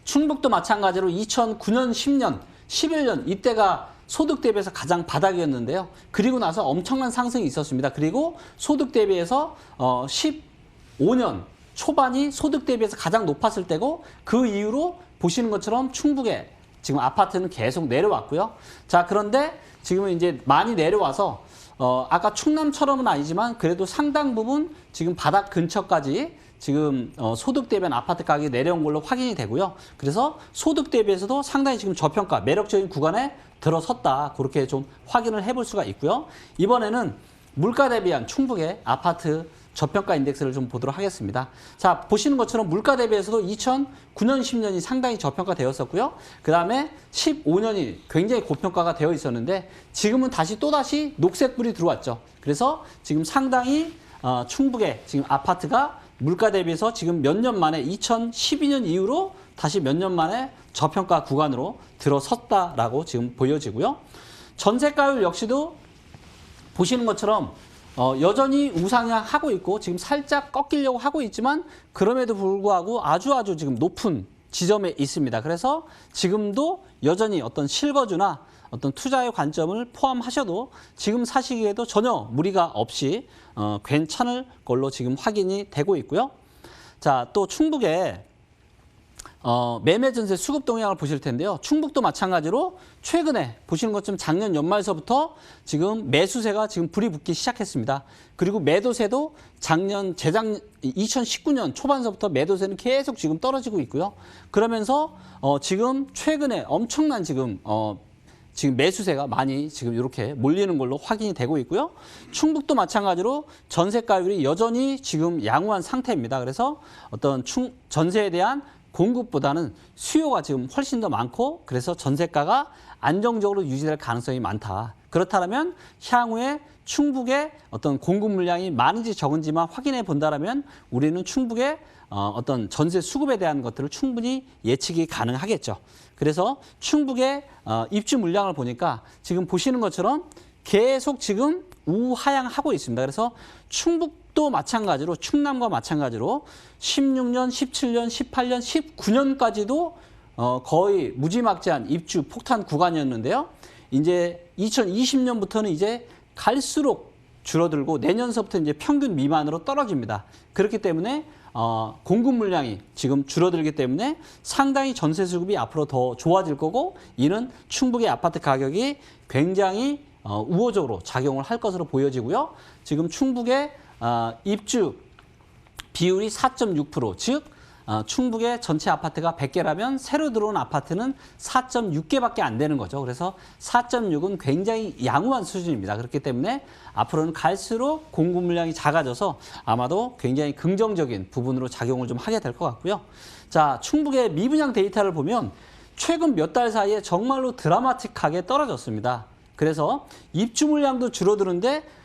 충북도 마찬가지로 2009년, 10년, 11년 이때가 소득 대비해서 가장 바닥이었는데요. 그리고 나서 엄청난 상승이 있었습니다. 그리고 소득 대비해서 15년 초반이 소득 대비해서 가장 높았을 때고 그 이후로 보시는 것처럼 충북에 지금 아파트는 계속 내려왔고요. 자, 그런데 지금은 이제 많이 내려와서 아까 충남처럼은 아니지만 그래도 상당 부분 지금 바닥 근처까지 지금 소득 대비한 아파트 가격이 내려온 걸로 확인이 되고요. 그래서 소득 대비해서도 상당히 지금 저평가, 매력적인 구간에 들어섰다. 그렇게 좀 확인을 해볼 수가 있고요. 이번에는 물가 대비한 충북의 아파트 저평가 인덱스를 좀 보도록 하겠습니다. 자, 보시는 것처럼 물가 대비해서도 2009년, 10년이 상당히 저평가되었었고요. 그 다음에 15년이 굉장히 고평가가 되어 있었는데 지금은 또다시 녹색불이 들어왔죠. 그래서 지금 상당히 충북의 지금 아파트가 물가 대비해서 지금 몇 년 만에 2012년 이후로 다시 몇 년 만에 저평가 구간으로 들어섰다라고 지금 보여지고요. 전세가율 역시도 보시는 것처럼 여전히 우상향하고 있고 지금 살짝 꺾이려고 하고 있지만 그럼에도 불구하고 아주 지금 높은 지점에 있습니다. 그래서 지금도 여전히 어떤 실거주나 어떤 투자의 관점을 포함하셔도 지금 사시기에도 전혀 무리가 없이 괜찮을 걸로 지금 확인이 되고 있고요. 자, 또 충북의 매매 전세 수급 동향을 보실 텐데요. 충북도 마찬가지로 최근에 보시는 것처럼 작년 연말서부터 지금 매수세가 지금 불이 붙기 시작했습니다. 그리고 매도세도 2019년 초반서부터 매도세는 계속 지금 떨어지고 있고요. 그러면서 지금 최근에 엄청난 지금 매수세가 많이 지금 이렇게 몰리는 걸로 확인이 되고 있고요. 충북도 마찬가지로 전세가율이 여전히 지금 양호한 상태입니다. 그래서 어떤 전세에 대한 공급보다는 수요가 지금 훨씬 더 많고 그래서 전세가가 안정적으로 유지될 가능성이 많다. 그렇다면 향후에 충북의 어떤 공급 물량이 많은지 적은지만 확인해 본다라면 우리는 충북의 어떤 전세 수급에 대한 것들을 충분히 예측이 가능하겠죠. 그래서 충북의 입주 물량을 보니까 지금 보시는 것처럼 계속 지금 우하향하고 있습니다. 그래서 충북도 마찬가지로 충남과 마찬가지로 16년, 17년, 18년, 19년까지도 거의 무지막지한 입주 폭탄 구간이었는데요. 이제 2020년부터는 이제 갈수록 줄어들고 내년서부터 이제 평균 미만으로 떨어집니다. 그렇기 때문에 공급 물량이 지금 줄어들기 때문에 상당히 전세 수급이 앞으로 더 좋아질 거고 이는 충북의 아파트 가격이 굉장히 우호적으로 작용을 할 것으로 보여지고요. 지금 충북의 입주 비율이 4.6%, 즉 충북의 전체 아파트가 100개라면 새로 들어온 아파트는 4.6개밖에 안 되는 거죠. 그래서 4.6은 굉장히 양호한 수준입니다. 그렇기 때문에 앞으로는 갈수록 공급 물량이 작아져서 아마도 굉장히 긍정적인 부분으로 작용을 좀 하게 될 것 같고요. 자, 충북의 미분양 데이터를 보면 최근 몇 달 사이에 정말로 드라마틱하게 떨어졌습니다. 그래서 입주 물량도 줄어드는데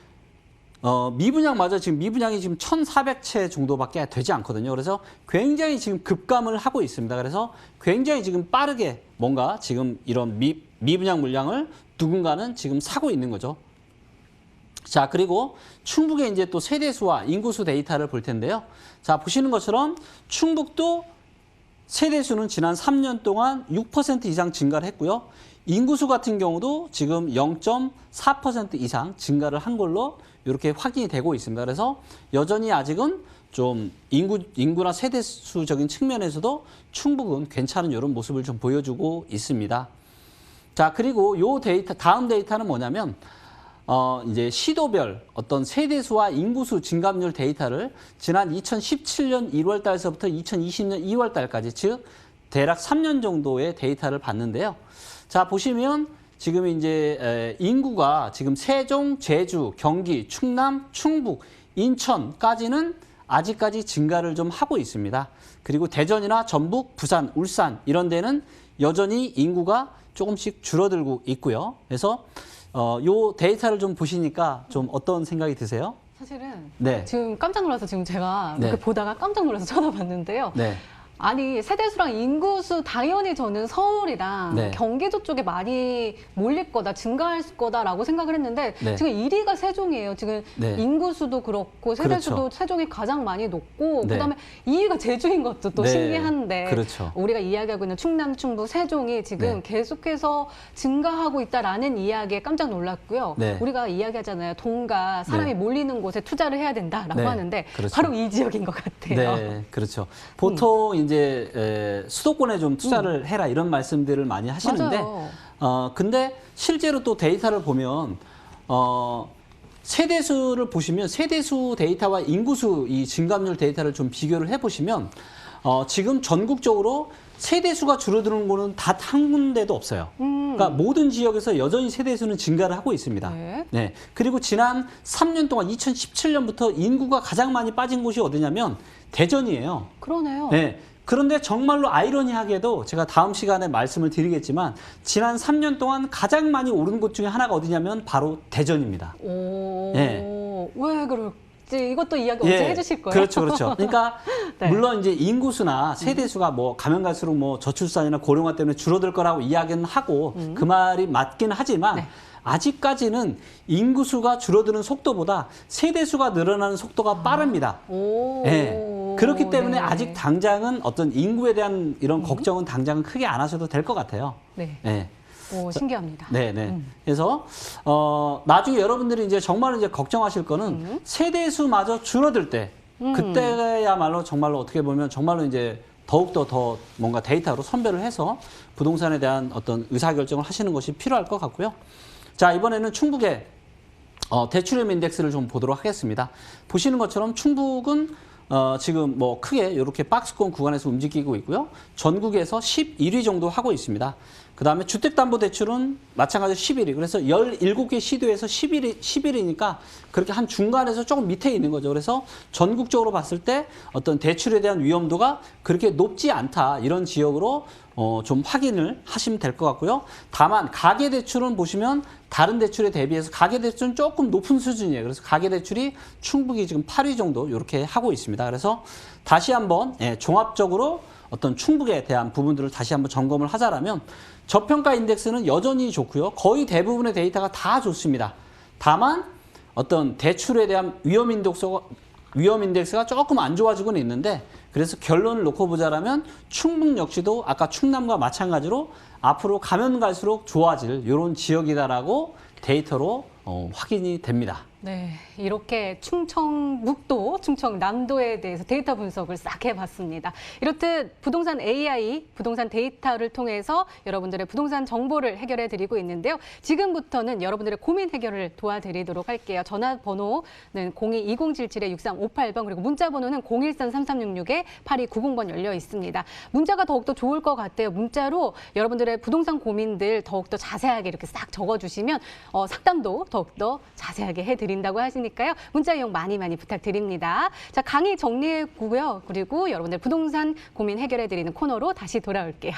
미분양마저 지금 미분양이 지금 1,400채 정도밖에 되지 않거든요. 그래서 굉장히 지금 급감을 하고 있습니다. 그래서 굉장히 지금 빠르게 뭔가 지금 이런 미분양 물량을 누군가는 지금 사고 있는 거죠. 자, 그리고 충북의 이제 또 세대수와 인구수 데이터를 볼 텐데요. 자, 보시는 것처럼 충북도 세대수는 지난 3년 동안 6% 이상 증가를 했고요. 인구수 같은 경우도 지금 0.4% 이상 증가를 한 걸로 이렇게 확인이 되고 있습니다. 그래서 여전히 아직은 좀 인구나 세대수적인 측면에서도 충북은 괜찮은 이런 모습을 좀 보여주고 있습니다. 자, 그리고 요 데이터, 다음 데이터는 뭐냐면 이제 시도별 어떤 세대수와 인구수 증감률 데이터를 지난 2017년 1월 달서부터 2020년 2월 달까지 즉 대략 3년 정도의 데이터를 봤는데요. 자, 보시면 지금 이제 인구가 지금 세종, 제주, 경기, 충남, 충북, 인천까지는 아직까지 증가를 좀 하고 있습니다. 그리고 대전이나 전북, 부산, 울산 이런 데는 여전히 인구가 조금씩 줄어들고 있고요. 그래서 요 데이터를 좀 보시니까 좀 어떤 생각이 드세요? 사실은 네. 지금 깜짝 놀라서 지금 제가 네. 이렇게 보다가 깜짝 놀라서 쳐다봤는데요. 네. 아니, 세대수랑 인구수 당연히 저는 서울이랑 네. 경기도 쪽에 많이 몰릴 거다, 증가할 거다라고 생각을 했는데 네. 지금 1위가 세종이에요. 지금 네. 인구수도 그렇고 세대수도 그렇죠. 세종이 가장 많이 높고 네. 그다음에 2위가 제주인 것도 또 네. 신기한데 그렇죠. 우리가 이야기하고 있는 충남, 충북, 세종이 지금 네. 계속해서 증가하고 있다라는 이야기에 깜짝 놀랐고요. 네. 우리가 이야기하잖아요. 동가 사람이 네. 몰리는 곳에 투자를 해야 된다라고 네. 하는데 그렇죠. 바로 이 지역인 것 같아요. 네, 그렇죠. 보통 이제 수도권에 좀 투자를 해라 이런 말씀들을 많이 하시는데, 맞아요. 근데 실제로 또 데이터를 보면 세대수를 보시면 세대수 데이터와 인구수 이 증감률 데이터를 좀 비교를 해보시면 지금 전국적으로 세대수가 줄어드는 거는 단 한 군데도 없어요. 그러니까 모든 지역에서 여전히 세대수는 증가를 하고 있습니다. 네. 네. 그리고 지난 3년 동안 2017년부터 인구가 가장 많이 빠진 곳이 어디냐면 대전이에요. 그러네요. 네. 그런데 정말로 아이러니하게도 제가 다음 시간에 말씀을 드리겠지만 지난 3년 동안 가장 많이 오른 곳 중에 하나가 어디냐면 바로 대전입니다. 오, 네. 왜 그럴지 이것도 이야기 언제 해주실 거예요? 그렇죠, 그렇죠. 그러니까 네. 물론 이제 인구수나 세대수가 뭐 가면 갈수록 뭐 저출산이나 고령화 때문에 줄어들 거라고 이야기는 하고 그 말이 맞긴 하지만 네. 아직까지는 인구수가 줄어드는 속도보다 세대수가 늘어나는 속도가 빠릅니다. 오, 네. 그렇기 때문에 네. 아직 당장은 어떤 인구에 대한 이런 걱정은 당장은 크게 안 하셔도 될 것 같아요. 네. 네. 오, 신기합니다. 네네. 그래서 나중에 여러분들이 이제 정말 이제 걱정하실 거는 세대수마저 줄어들 때 그때야말로 정말로 어떻게 보면 정말로 이제 더욱더 더 뭔가 데이터로 선별을 해서 부동산에 대한 어떤 의사결정을 하시는 것이 필요할 것 같고요. 자, 이번에는 충북의 대출형 인덱스를 좀 보도록 하겠습니다. 보시는 것처럼 충북은 지금 뭐 크게 이렇게 박스권 구간에서 움직이고 있고요. 전국에서 11위 정도 하고 있습니다. 그 다음에 주택담보대출은 마찬가지로 11위. 그래서 17개 시도에서 11위니까 그렇게 한 중간에서 조금 밑에 있는 거죠. 그래서 전국적으로 봤을 때 어떤 대출에 대한 위험도가 그렇게 높지 않다. 이런 지역으로 좀 확인을 하시면 될 것 같고요. 다만 가계대출은 보시면 다른 대출에 대비해서 가계대출은 조금 높은 수준이에요. 그래서 가계대출이 충북이 지금 8위 정도 이렇게 하고 있습니다. 그래서 다시 한번 종합적으로 어떤 충북에 대한 부분들을 다시 한번 점검을 하자라면 저평가 인덱스는 여전히 좋고요. 거의 대부분의 데이터가 다 좋습니다. 다만 어떤 대출에 대한 위험 인덱스가 조금 안 좋아지고는 있는데 그래서 결론을 놓고 보자라면 충북 역시도 아까 충남과 마찬가지로 앞으로 가면 갈수록 좋아질 이런 지역이다라고 데이터로 확인이 됩니다. 네, 이렇게 충청북도, 충청남도에 대해서 데이터 분석을 싹 해봤습니다. 이렇듯 부동산 AI, 부동산 데이터를 통해서 여러분들의 부동산 정보를 해결해드리고 있는데요. 지금부터는 여러분들의 고민 해결을 도와드리도록 할게요. 전화번호는 02-2077-6358번 그리고 문자번호는 013-3366-8290번 열려 있습니다. 문자가 더욱더 좋을 것 같아요. 문자로 여러분들의 부동산 고민들 더욱더 자세하게 이렇게 싹 적어주시면 상담도 더욱더 자세하게 해드립니다. 다고 하시니까요. 문자 이용 많이 부탁드립니다. 자, 강의 정리해보고요. 그리고 여러분들 부동산 고민 해결해드리는 코너로 다시 돌아올게요.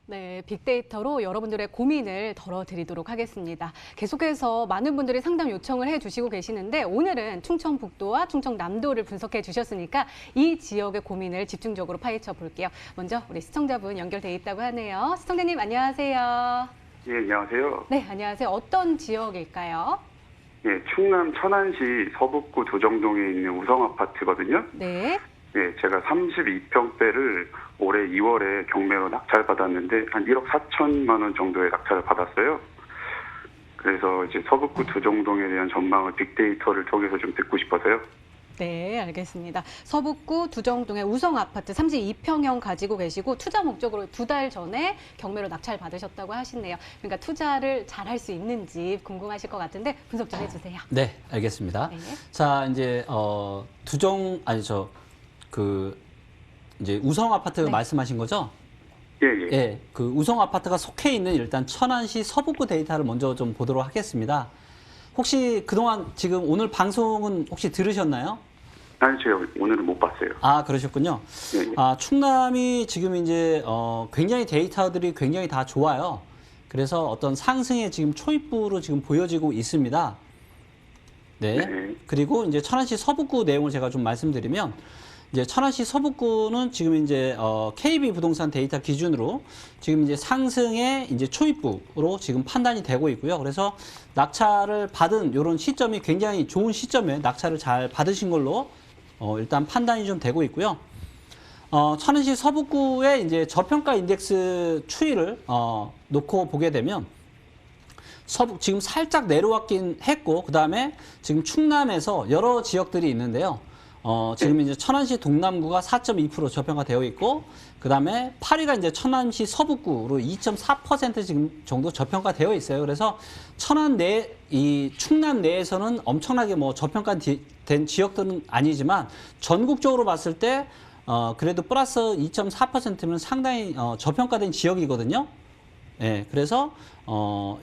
네, 빅데이터로 여러분들의 고민을 덜어드리도록 하겠습니다. 계속해서 많은 분들이 상담 요청을 해주시고 계시는데 오늘은 충청북도와 충청남도를 분석해 주셨으니까 이 지역의 고민을 집중적으로 파헤쳐 볼게요. 먼저 우리 시청자분 연결돼 있다고 하네요. 시청자님 안녕하세요. 예, 안녕하세요. 네, 안녕하세요. 어떤 지역일까요? 예, 충남 천안시 서북구 도정동에 있는 우성아파트거든요. 네. 예, 제가 32평대를 올해 2월에 경매로 낙찰받았는데 한 1억 4천만 원 정도의 낙찰을 받았어요. 그래서 이제 서북구 도정동에 대한 전망을 빅데이터를 통해서 좀 듣고 싶어서요. 네, 알겠습니다. 서북구 두정동의 우성아파트 32평형 가지고 계시고 투자 목적으로 2달 전에 경매로 낙찰 받으셨다고 하시네요. 그러니까 투자를 잘 할 수 있는지 궁금하실 것 같은데 분석 좀 해주세요. 네, 알겠습니다. 네. 자, 이제 이제 우성 아파트 네. 말씀하신 거죠? 예, 예. 예, 그 우성 아파트가 속해 있는 일단 천안시 서북구 데이터를 먼저 좀 보도록 하겠습니다. 혹시 그동안 지금 오늘 방송은 혹시 들으셨나요? 아니, 제가 오늘은 못 봤어요. 아, 그러셨군요. 예, 예. 충남이 지금 이제 굉장히 데이터들이 굉장히 다 좋아요. 그래서 어떤 상승의 지금 초입부로 지금 보여지고 있습니다. 네. 네. 그리고 이제 천안시 서북구 내용을 제가 좀 말씀드리면 이제 천안시 서북구는 지금 이제 KB 부동산 데이터 기준으로 지금 이제 상승의 이제 초입부로 지금 판단이 되고 있고요. 그래서 낙찰을 받은 이런 시점이 굉장히 좋은 시점에 낙찰을 잘 받으신 걸로 일단 판단이 좀 되고 있고요. 천안시 서북구의 이제 저평가 인덱스 추이를 놓고 보게 되면 지금 살짝 내려왔긴 했고, 그 다음에 지금 충남에서 여러 지역들이 있는데요. 지금 이제 천안시 동남구가 4.2% 저평가되어 있고, 그 다음에 8위가 이제 천안시 서북구로 2.4% 지금 정도 저평가되어 있어요. 그래서 이 충남 내에서는 엄청나게 뭐 저평가된 지역들은 아니지만 전국적으로 봤을 때 그래도 플러스 2.4%면 상당히 저평가된 지역이거든요. 예, 그래서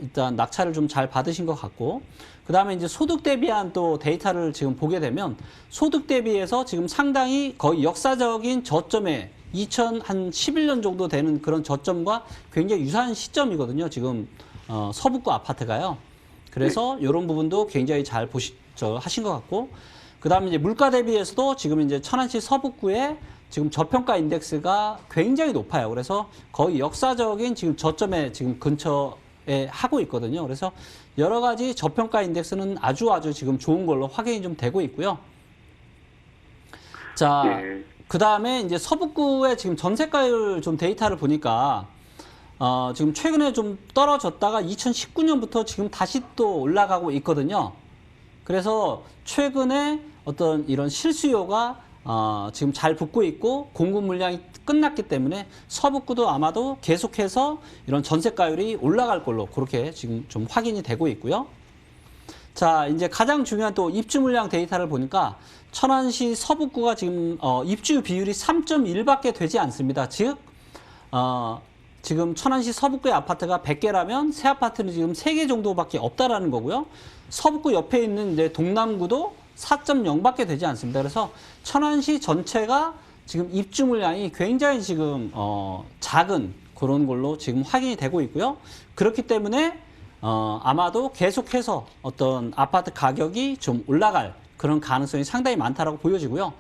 일단 낙찰을 좀 잘 받으신 것 같고, 그 다음에 이제 소득 대비한 또 데이터를 지금 보게 되면 소득 대비해서 지금 상당히 거의 역사적인 저점에 2011년 정도 되는 그런 저점과 굉장히 유사한 시점이거든요. 지금 서북구 아파트가요. 그래서 이런 부분도 굉장히 잘 하신 것 같고, 그 다음에 이제 물가 대비해서도 지금 이제 천안시 서북구에 지금 저평가 인덱스가 굉장히 높아요. 그래서 거의 역사적인 지금 저점에 지금 근처에 하고 있거든요. 그래서 여러 가지 저평가 인덱스는 아주 지금 좋은 걸로 확인이 좀 되고 있고요. 자, 그 다음에 이제 서북구의 지금 전세가율 좀 데이터를 보니까 지금 최근에 좀 떨어졌다가 2019년부터 지금 다시 또 올라가고 있거든요. 그래서 최근에 어떤 이런 실수요가 지금 잘 붙고 있고 공급 물량이 끝났기 때문에 서북구도 아마도 계속해서 이런 전세가율이 올라갈 걸로 그렇게 지금 좀 확인이 되고 있고요. 자, 이제 가장 중요한 또 입주 물량 데이터를 보니까 천안시 서북구가 지금 입주 비율이 3.1밖에 되지 않습니다. 즉 지금 천안시 서북구의 아파트가 100개라면 새 아파트는 지금 3개 정도밖에 없다라는 거고요. 서북구 옆에 있는 이제 동남구도 4.0밖에 되지 않습니다. 그래서 천안시 전체가 지금 입주 물량이 굉장히 지금 작은 그런 걸로 지금 확인이 되고 있고요. 그렇기 때문에 아마도 계속해서 어떤 아파트 가격이 좀 올라갈 그런 가능성이 상당히 많다라고 보여지고요.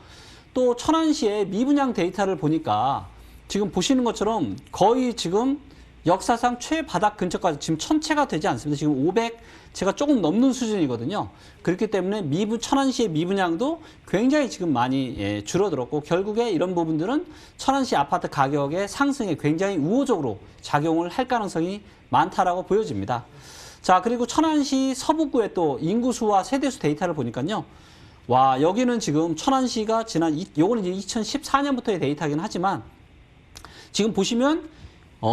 또 천안시의 미분양 데이터를 보니까 지금 보시는 것처럼 거의 지금 역사상 최바닥 근처까지 지금 1000채가 되지 않습니다. 지금 500채가 조금 넘는 수준이거든요. 그렇기 때문에 천안시의 미분양도 굉장히 지금 많이 줄어들었고, 결국에 이런 부분들은 천안시 아파트 가격의 상승에 굉장히 우호적으로 작용을 할 가능성이 많다라고 보여집니다. 자, 그리고 천안시 서북구의 또 인구수와 세대수 데이터를 보니까요. 와, 여기는 지금 천안시가 요거는 이제 2014년부터의 데이터이긴 하지만 지금 보시면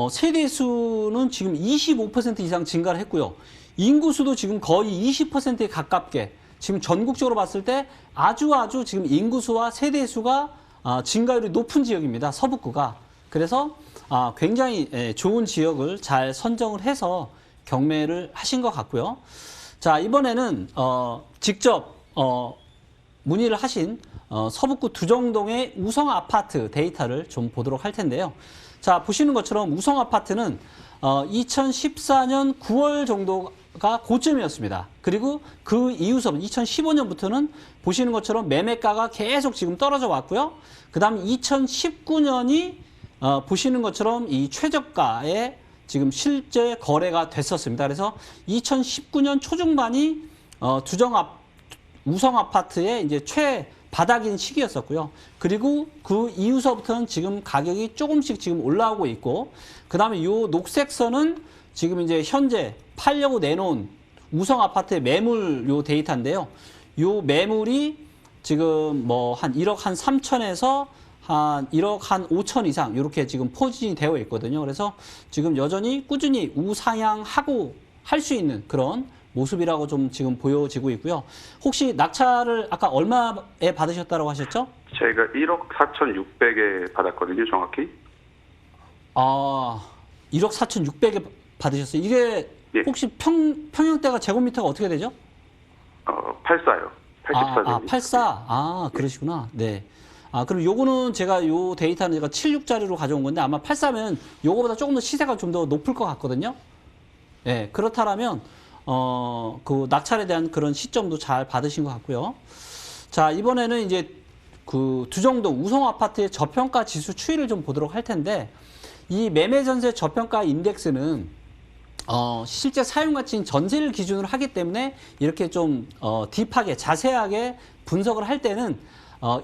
세대수는 지금 25% 이상 증가를 했고요. 인구수도 지금 거의 20%에 가깝게 지금 전국적으로 봤을 때 아주 지금 인구수와 세대수가 증가율이 높은 지역입니다. 서북구가. 그래서 굉장히 좋은 지역을 잘 선정을 해서 경매를 하신 것 같고요. 자, 이번에는 직접 문의를 하신 서북구 두정동의 우성 아파트 데이터를 좀 보도록 할 텐데요. 자, 보시는 것처럼 우성 아파트는 2014년 9월 정도가 고점이었습니다. 그리고 그 이후서부터 2015년부터는 보시는 것처럼 매매가가 계속 지금 떨어져 왔고요. 그 다음에 2019년이 보시는 것처럼 이 최저가에 지금 실제 거래가 됐었습니다. 그래서 2019년 초중반이 우성 아파트의 이제 최바닥인 시기였었고요. 그리고 그 이후서부터는 지금 가격이 조금씩 지금 올라오고 있고, 그 다음에 요 녹색선은 지금 이제 현재 팔려고 내놓은 우성 아파트의 매물 요 데이터인데요. 요 매물이 지금 뭐 한 1억 한 3천에서 한 1억 한 5천 이상 이렇게 지금 포진이 되어 있거든요. 그래서 지금 여전히 꾸준히 우상향하고 할 수 있는 그런 모습이라고 좀 지금 보여지고 있고요. 혹시 낙찰을 아까 얼마에 받으셨다고 하셨죠? 저희가 1억 4,600에 받았거든요, 정확히. 1억 4,600에 받으셨어요. 이게 혹시 평형대가 제곱미터가 어떻게 되죠? 84요. 84. 84. 그러시구나. 네. 그럼 요거는 제가 요 데이터는 제가 76짜리로 가져온 건데 아마 84면 요거보다 조금 더 시세가 좀 더 높을 것 같거든요. 네. 그렇다면 그 낙찰에 대한 그런 시점도 잘 받으신 것 같고요. 자, 이번에는 이제 그 두정동 우성 아파트의 저평가 지수 추이를 좀 보도록 할 텐데 이 매매 전세 저평가 인덱스는 실제 사용 가치인 전세를 기준으로 하기 때문에 이렇게 좀 딥하게 자세하게 분석을 할 때는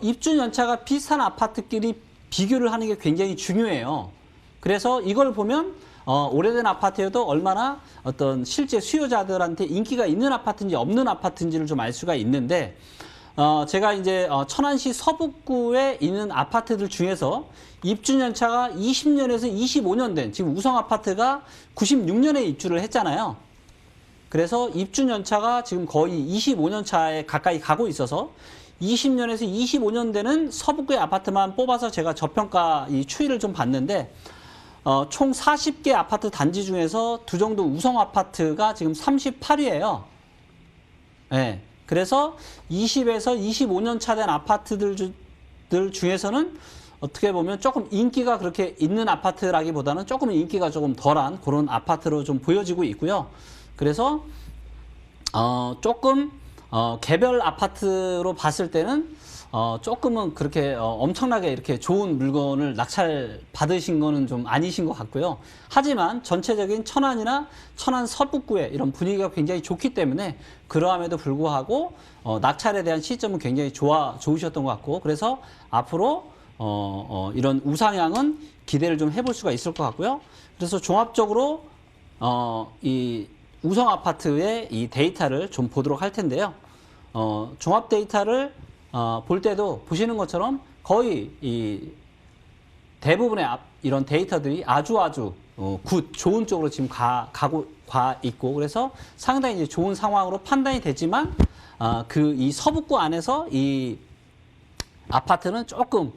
입주 연차가 비슷한 아파트끼리 비교를 하는 게 굉장히 중요해요. 그래서 이걸 보면 오래된 아파트여도 얼마나 어떤 실제 수요자들한테 인기가 있는 아파트인지 없는 아파트인지를 좀 알 수가 있는데 제가 이제 천안시 서북구에 있는 아파트들 중에서 입주 연차가 20년에서 25년 된 지금 우성 아파트가 96년에 입주를 했잖아요. 그래서 입주 연차가 지금 거의 25년 차에 가까이 가고 있어서 20년에서 25년 되는 서북구의 아파트만 뽑아서 제가 저평가 이 추이를 좀 봤는데 총 40개 아파트 단지 중에서 두정동 우성 아파트가 지금 38위예요. 네. 그래서 20에서 25년 차 된 아파트들 중에서는 어떻게 보면 조금 인기가 그렇게 있는 아파트라기보다는 조금 인기가 조금 덜한 그런 아파트로 좀 보여지고 있고요. 그래서 조금 개별 아파트로 봤을 때는 조금은 그렇게 엄청나게 이렇게 좋은 물건을 낙찰 받으신 거는 좀 아니신 것 같고요. 하지만 전체적인 천안이나 천안 서북구의 이런 분위기가 굉장히 좋기 때문에 그러함에도 불구하고 낙찰에 대한 시점은 굉장히 좋으셨던 것 같고 그래서 앞으로 이런 우상향은 기대를 좀 해볼 수가 있을 것 같고요. 그래서 종합적으로 이 우성 아파트의 이 데이터를 좀 보도록 할 텐데요. 종합 데이터를 볼 때도 보시는 것처럼 거의 이 대부분의 이런 데이터들이 아주 좋은 쪽으로 지금 가 있고 그래서 상당히 이제 좋은 상황으로 판단이 되지만 이 서북구 안에서 이 아파트는 조금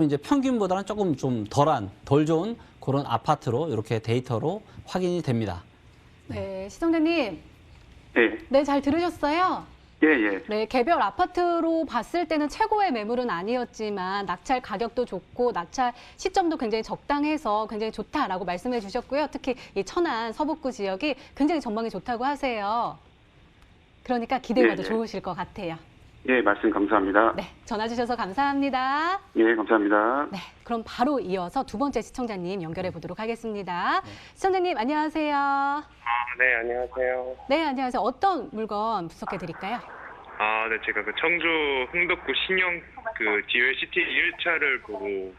이제 평균보다는 조금 좀 덜 좋은 그런 아파트로 이렇게 데이터로 확인이 됩니다. 네, 시청자님. 예. 네, 잘 들으셨어요? 예. 네, 개별 아파트로 봤을 때는 최고의 매물은 아니었지만 낙찰 가격도 좋고 낙찰 시점도 굉장히 적당해서 굉장히 좋다라고 말씀해 주셨고요. 특히 이 천안 서북구 지역이 굉장히 전망이 좋다고 하세요. 그러니까 기대해봐도 좋으실 것 같아요. 예, 말씀 감사합니다. 네, 전화 주셔서 감사합니다. 예, 감사합니다. 네, 그럼 바로 이어서 두 번째 시청자님 연결해 보도록 하겠습니다. 시청자님 안녕하세요. 네, 안녕하세요. 네, 안녕하세요. 어떤 물건 분석해 드릴까요? 네, 제가 그 청주 흥덕구 신형 그 GLCT 1차를 보고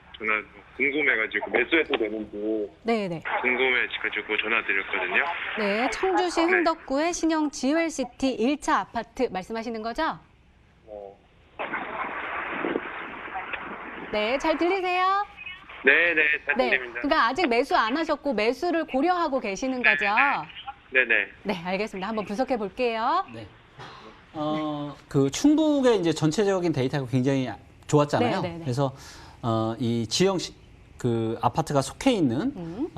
궁금해가지고 매수해도 되는지 네네. 궁금해가지고 전화드렸거든요. 네, 청주시 흥덕구의 신형 GLCT 1차 아파트 말씀하시는 거죠? 네, 잘 들리세요? 네, 잘 네, 들립니다. 그러니까 아직 매수 안 하셨고 매수를 고려하고 계시는 거죠? 네네. 네, 알겠습니다. 한번 분석해 볼게요. 네. 그 충북의 이제 전체적인 데이터가 굉장히 좋았잖아요. 네네네. 그래서 이 지형 그 아파트가 속해 있는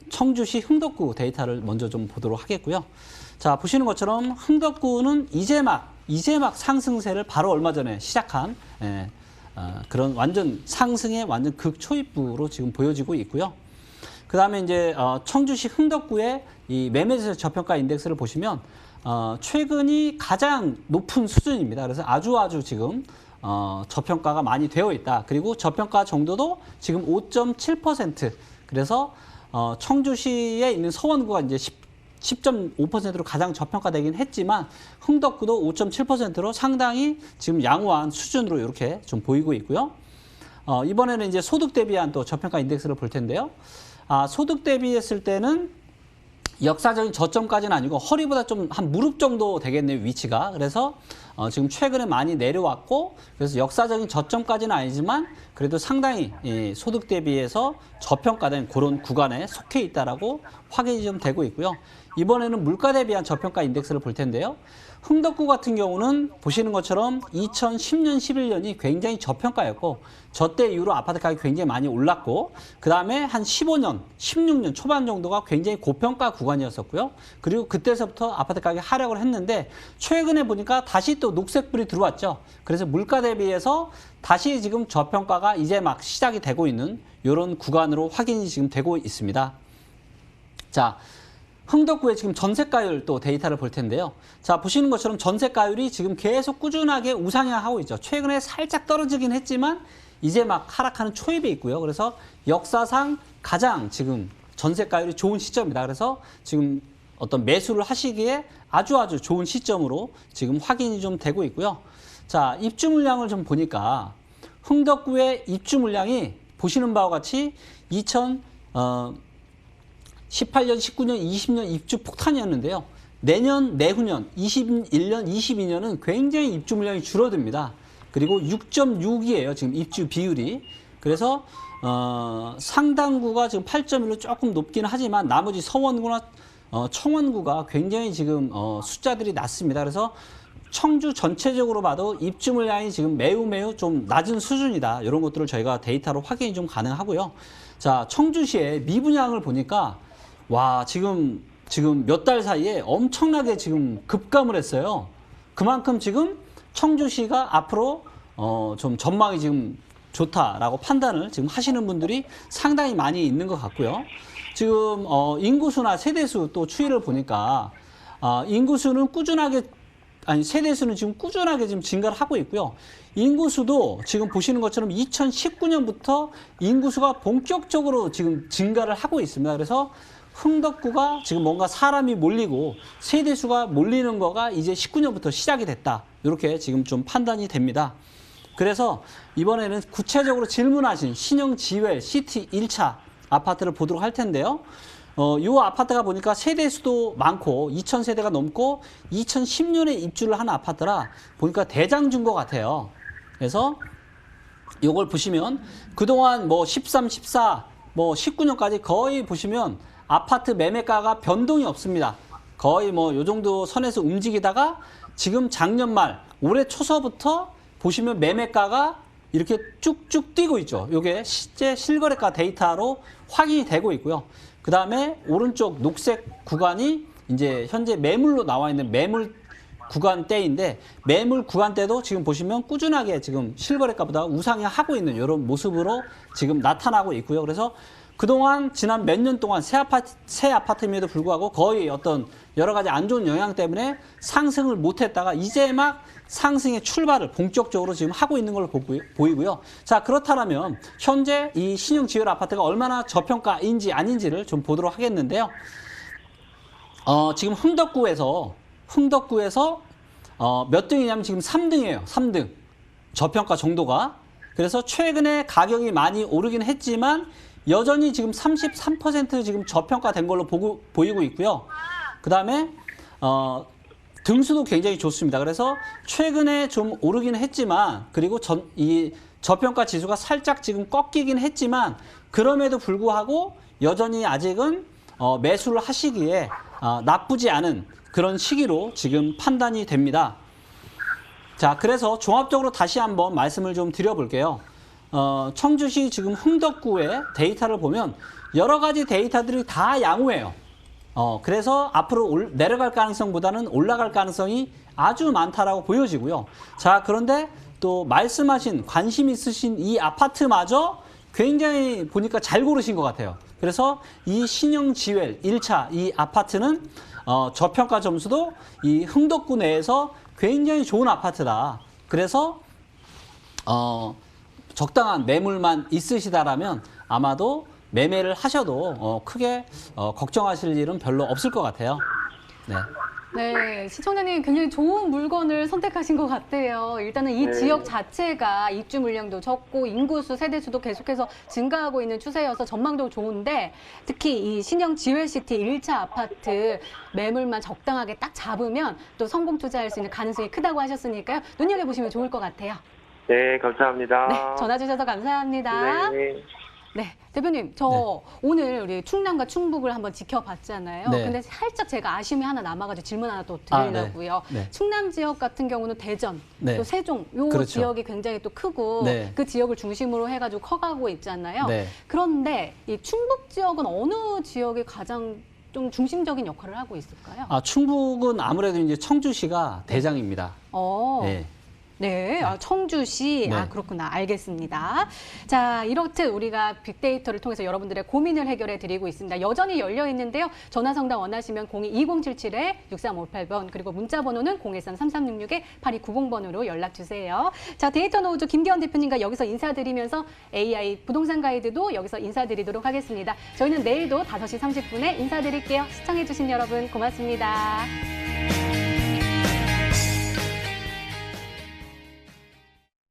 청주시 흥덕구 데이터를 먼저 좀 보도록 하겠고요. 자, 보시는 것처럼 흥덕구는 이제 막 상승세를 바로 얼마 전에 시작한 그런 완전 상승의 완전 극초입부로 지금 보여지고 있고요. 그 다음에 이제 청주시 흥덕구의 이 매매세 저평가 인덱스를 보시면 최근이 가장 높은 수준입니다. 그래서 아주 지금 저평가가 많이 되어 있다. 그리고 저평가 정도도 지금 5.7%. 그래서 청주시에 있는 서원구가 이제 10.5%로 가장 저평가되긴 했지만 흥덕구도 5.7%로 상당히 지금 양호한 수준으로 이렇게 좀 보이고 있고요. 이번에는 이제 소득 대비한 또 저평가 인덱스를 볼 텐데요. 소득 대비했을 때는 역사적인 저점까지는 아니고 허리보다 좀 한 무릎 정도 되겠네요, 위치가. 그래서 지금 최근에 많이 내려왔고 그래서 역사적인 저점까지는 아니지만 그래도 상당히 소득 대비해서 저평가된 그런 구간에 속해 있다라고 확인이 좀 되고 있고요. 이번에는 물가 대비한 저평가 인덱스를 볼 텐데요. 흥덕구 같은 경우는 보시는 것처럼 2010년, 11년이 굉장히 저평가였고 저때 이후로 아파트 가격이 굉장히 많이 올랐고 그 다음에 한 15년, 16년 초반 정도가 굉장히 고평가 구간이었었고요. 그리고 그때서부터 아파트 가격이 하락을 했는데 최근에 보니까 다시 또 녹색불이 들어왔죠. 그래서 물가 대비해서 다시 지금 저평가가 이제 막 시작이 되고 있는 이런 구간으로 확인이 지금 되고 있습니다. 자, 흥덕구의 지금 전세가율 또 데이터를 볼 텐데요. 자, 보시는 것처럼 전세가율이 지금 계속 꾸준하게 우상향하고 있죠. 최근에 살짝 떨어지긴 했지만 이제 막 하락하는 초입에 있고요. 그래서 역사상 가장 지금 전세가율이 좋은 시점이다. 그래서 지금 어떤 매수를 하시기에 아주 좋은 시점으로 지금 확인이 좀 되고 있고요. 자, 입주 물량을 좀 보니까 흥덕구의 입주 물량이 보시는 바와 같이 2018년, 19년, 20년 입주 폭탄이었는데요. 내년, 내후년, 21년, 22년은 굉장히 입주 물량이 줄어듭니다. 그리고 6.6이에요. 지금 입주 비율이. 그래서 상당구가 지금 8.1로 조금 높기는 하지만 나머지 서원구나 청원구가 굉장히 지금 숫자들이 낮습니다. 그래서 청주 전체적으로 봐도 입주 물량이 지금 매우 좀 낮은 수준이다. 이런 것들을 저희가 데이터로 확인이 좀 가능하고요. 자, 청주시의 미분양을 보니까 와, 지금 몇 달 사이에 엄청나게 지금 급감을 했어요. 그만큼 지금 청주시가 앞으로 좀 전망이 지금 좋다라고 판단을 지금 하시는 분들이 상당히 많이 있는 것 같고요. 지금 인구수나 세대수 또 추이를 보니까 인구수는 세대수는 지금 꾸준하게 지금 증가를 하고 있고요. 인구수도 지금 보시는 것처럼 2019년부터 인구수가 본격적으로 지금 증가를 하고 있습니다. 그래서 흥덕구가 지금 뭔가 사람이 몰리고 세대수가 몰리는 거가 이제 19년부터 시작이 됐다. 이렇게 지금 좀 판단이 됩니다. 그래서 이번에는 구체적으로 질문하신 신영지웰 시티 1차 아파트를 보도록 할 텐데요. 이 아파트가 보니까 세대수도 많고 2000세대가 넘고 2010년에 입주를 한 아파트라 보니까 대장 준 것 같아요. 그래서 이걸 보시면 그동안 뭐 13, 14, 뭐 19년까지 거의 보시면 아파트 매매가가 변동이 없습니다. 거의 뭐 요 정도 선에서 움직이다가 지금 작년 말 올해 초서부터 보시면 매매가가 이렇게 쭉쭉 뛰고 있죠. 이게 실제 실거래가 데이터로 확인이 되고 있고요. 그 다음에 오른쪽 녹색 구간이 이제 현재 매물로 나와 있는 매물 구간대인데 매물 구간대도 지금 보시면 꾸준하게 지금 실거래가보다 우상향하고 있는 이런 모습으로 지금 나타나고 있고요. 그래서 그동안 지난 몇 년 동안 새 아파트임에도 불구하고 거의 어떤 여러 가지 안 좋은 영향 때문에 상승을 못했다가 이제 막 상승의 출발을 본격적으로 지금 하고 있는 걸로 보이고요. 자, 그렇다면 현재 이 신흥지열 아파트가 얼마나 저평가인지 아닌지를 좀 보도록 하겠는데요. 지금 흥덕구에서 몇 등이냐면 지금 3등이에요. 3등. 저평가 정도가. 그래서 최근에 가격이 많이 오르긴 했지만 여전히 지금 33% 지금 저평가된 걸로 보이고 있고요. 그 다음에 등수도 굉장히 좋습니다. 그래서 최근에 좀 오르긴 했지만 그리고 이 저평가 지수가 살짝 지금 꺾이긴 했지만 그럼에도 불구하고 여전히 아직은 매수를 하시기에 나쁘지 않은 그런 시기로 지금 판단이 됩니다. 자, 그래서 종합적으로 다시 한번 말씀을 좀 드려볼게요. 청주시 지금 흥덕구의 데이터를 보면 여러 가지 데이터들이 다 양호해요. 그래서 앞으로 내려갈 가능성보다는 올라갈 가능성이 아주 많다라고 보여지고요. 자, 그런데 또 말씀하신 관심 있으신 이 아파트마저 굉장히 보니까 잘 고르신 것 같아요. 그래서 이 신영지웰 1차 이 아파트는 저평가 점수도 이 흥덕구 내에서 굉장히 좋은 아파트다. 그래서 적당한 매물만 있으시다라면 아마도 매매를 하셔도 크게 걱정하실 일은 별로 없을 것 같아요. 네. 네, 시청자님 굉장히 좋은 물건을 선택하신 것 같아요. 일단은 이 지역 자체가 입주 물량도 적고 인구수, 세대수도 계속해서 증가하고 있는 추세여서 전망도 좋은데 특히 이 신형 지웰시티 1차 아파트 매물만 적당하게 딱 잡으면 또 성공 투자할 수 있는 가능성이 크다고 하셨으니까요. 눈여겨보시면 좋을 것 같아요. 네, 감사합니다. 네, 전화 주셔서 감사합니다. 네. 네, 대표님, 오늘 우리 충남과 충북을 한번 지켜봤잖아요. 네. 근데 살짝 제가 아쉬움이 하나 남아가지고 질문 하나 또 드리려고요. 네. 충남 지역 같은 경우는 대전, 네. 또 세종, 요 그렇죠. 지역이 굉장히 또 크고 네. 그 지역을 중심으로 해가지고 커가고 있잖아요. 네. 그런데 이 충북 지역은 어느 지역이 가장 좀 중심적인 역할을 하고 있을까요? 충북은 아무래도 이제 청주시가 대장입니다. 네. 네, 청주시. 네. 그렇구나. 알겠습니다. 자, 이렇듯 우리가 빅데이터를 통해서 여러분들의 고민을 해결해 드리고 있습니다. 여전히 열려 있는데요. 전화 상담 원하시면 02-2077-6358번 그리고 문자 번호는 013-3366-8290번으로 연락 주세요. 자, 데이터 노우즈 김기현 대표님과 여기서 인사드리면서 AI 부동산 가이드도 여기서 인사드리도록 하겠습니다. 저희는 내일도 5시 30분에 인사드릴게요. 시청해 주신 여러분 고맙습니다.